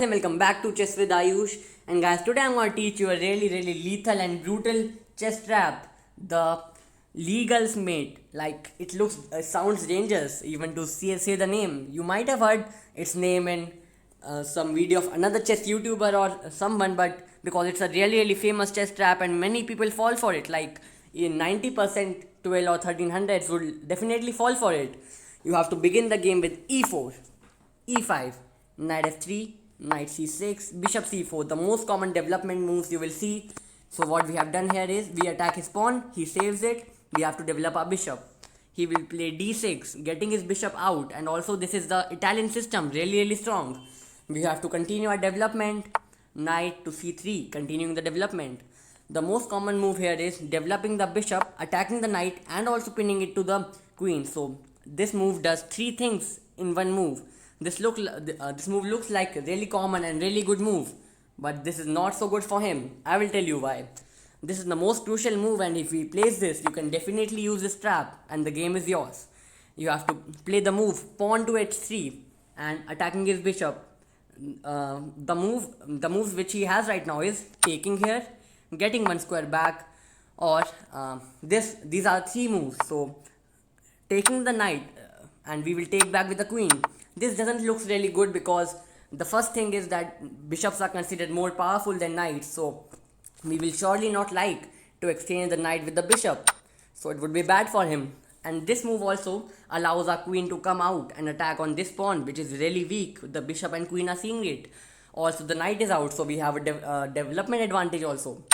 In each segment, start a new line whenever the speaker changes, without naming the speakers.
And welcome back to Chess with Ayush. And guys, today I'm going to teach you a really lethal and brutal chess trap, the Legal's Mate. Like it sounds dangerous even to say the name. You might have heard its name in some video of another chess YouTuber or someone, but because it's a really famous chess trap and many people fall for it. Like in 90%, 12 or 1300s would definitely fall for it. You have to begin the game with e4, e5, knight f3, knight c6, bishop c4, the most common development moves you will see. So what we have done here is we attack his pawn, he saves it, we have to develop our bishop. He will play d6, getting his bishop out, and also this is the Italian system, really strong. We have to continue our development, knight to c3, continuing the development. The most common move here is developing the bishop, attacking the knight, and also pinning it to the queen. So this move does three things in one move. This move looks like a really common and really good move, but this is not so good for him. I will tell you why. This is the most crucial move, and if he plays this, you can definitely use this trap, and the game is yours. You have to play the move pawn to h3 and attacking his bishop. The moves which he has right now is taking here, getting one square back, or this. These are three moves. So taking the knight, and we will take back with the queen. This doesn't look really good because the first thing is that bishops are considered more powerful than knights, so we will surely not like to exchange the knight with the bishop, so it would be bad for him. And this move also allows our queen to come out and attack on this pawn, which is really weak. The bishop and queen are seeing it. Also the knight is out, so we have a development advantage also.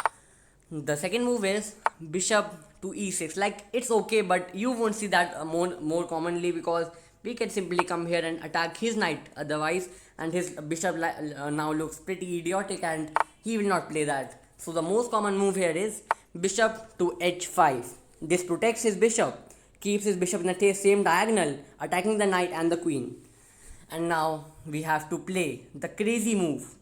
The second move is bishop to e6. Like it's okay, but you won't see that more commonly because we can simply come here and attack his knight otherwise, and his bishop now looks pretty idiotic and he will not play that. So the most common move here is bishop to h5. This protects his bishop, keeps his bishop in the same diagonal, attacking the knight and the queen. And now we have to play the crazy move,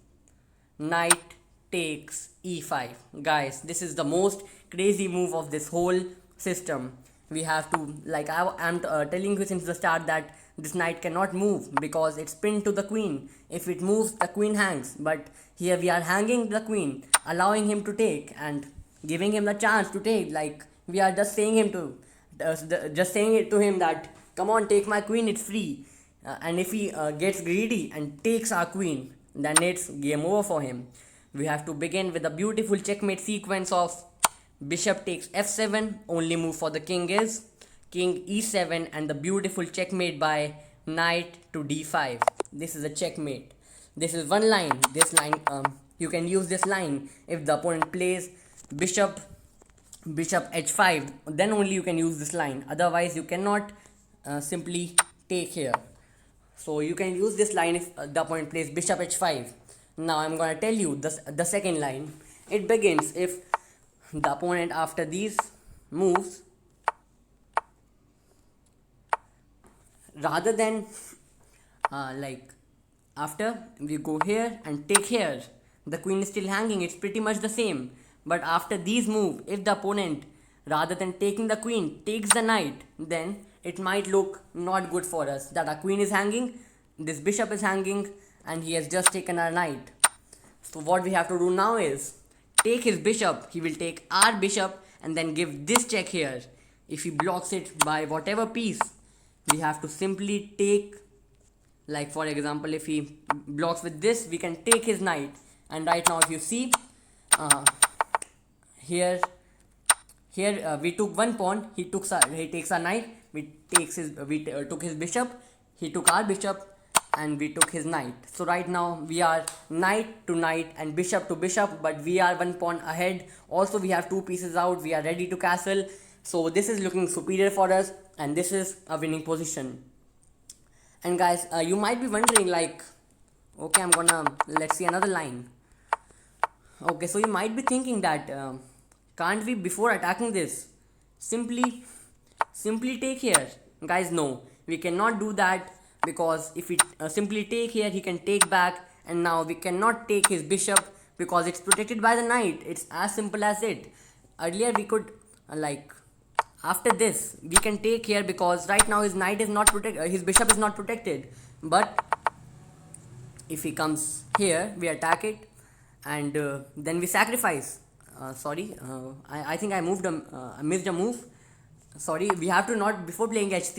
knight takes e5. Guys, this is the most crazy move of this whole system. We have to, like I am telling you since the start, that this knight cannot move because it's pinned to the queen. If it moves, the queen hangs, but here we are hanging the queen, allowing him to take and giving him the chance to take. Like we are just saying just saying it to him that come on, take my queen, it's free. And if he gets greedy and takes our queen, then it's game over for him. We have to begin with a beautiful checkmate sequence of bishop takes f7, only move for the king is king e7, and the beautiful checkmate by knight to d5. This is a checkmate. This is one line. This line, you can use this line if the opponent plays bishop h5, then only you can use this line. Otherwise, you cannot simply take here. So you can use this line if the opponent plays bishop h5. Now I'm gonna tell you the second line. It begins if the opponent, after these moves, rather than like after we go here and take here, the queen is still hanging, it's pretty much the same. But after these move, if the opponent, rather than taking the queen, takes the knight, then it might look not good for us, that our queen is hanging, this bishop is hanging, and he has just taken our knight. So what we have to do now is take his bishop, he will take our bishop, and then give this check here. If he blocks it by whatever piece, we have to simply take, like for example, if he blocks with this, we can take his knight. And right now if you see, here we took one pawn, he takes our knight, we took his bishop, he took our bishop, and we took his knight. So right now we are knight to knight and bishop to bishop, but we are one pawn ahead. Also we have two pieces out, we are ready to castle. So this is looking superior for us, and this is a winning position. And guys, you might be wondering, like, okay, let's see another line. Okay, so you might be thinking that can't we, before attacking this, simply take here? Guys, no, we cannot do that, because if we simply take here, he can take back, and now we cannot take his bishop because it's protected by the knight. It's as simple as it. Earlier we could after this we can take here because right now his knight is not his bishop is not protected. But if he comes here, we attack it, and then we sacrifice. I think I missed a move. Sorry, we have to not, before playing h3,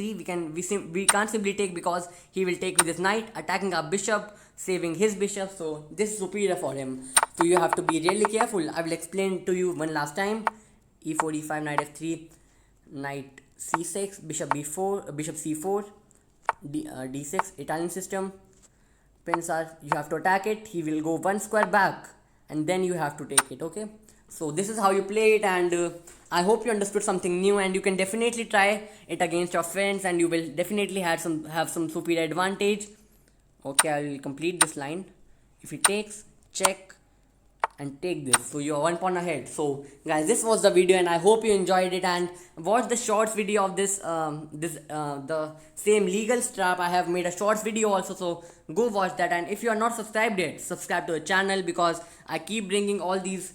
we can't simply take, because he will take with his knight, attacking our bishop, saving his bishop. So this is superior for him. So you have to be really careful. I will explain to you one last time. e4, e5, knight f3, knight c6, bishop b4, bishop c4, d6, Italian system. Pins are, you have to attack it, he will go one square back, and then you have to take it. Okay, so this is how you play it, and I hope you understood something new, and you can definitely try it against your friends, and you will definitely have some superior advantage. Okay, I will complete this line. If he takes, check, and take this, so you're 1 pawn ahead. So guys, this was the video, and I hope you enjoyed it, and watch the shorts video of this the same legal trap. I have made a shorts video also, so go watch that. And if you are not subscribed yet, subscribe to the channel, because I keep bringing all these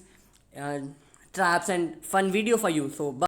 traps and fun video for you. So bye.